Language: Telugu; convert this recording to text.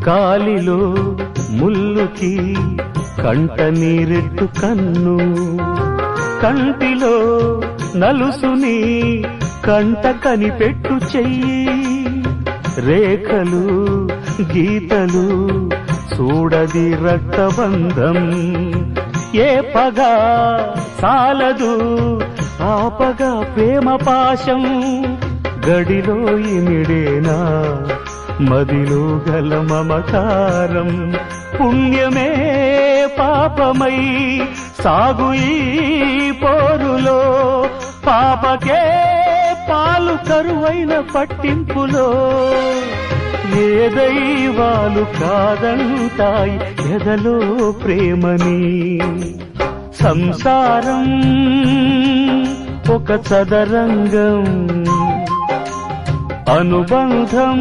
కాలిలో ముల్లుకి కంట నీరెట్టు కన్ను, కంటిలో నలుసుని కంట కనిపెట్టు చెయ్యి, రేఖలు గీతలు చూడది రక్తబంధం, ఏ పగా సాలదు ఆపగా ప్రేమ పాశం, గడిలో ఇమిడేనా మదిలో గల మమకారం, పుణ్యమే పాపమై సాగు ఈ పోరులో, పాపకే పాలు కరువైన పట్టింపులో, ఏ దైవాలు కాదంటాయి ఎదలో ప్రేమని, సంసారం ఒక చదరంగం, అనుబంధం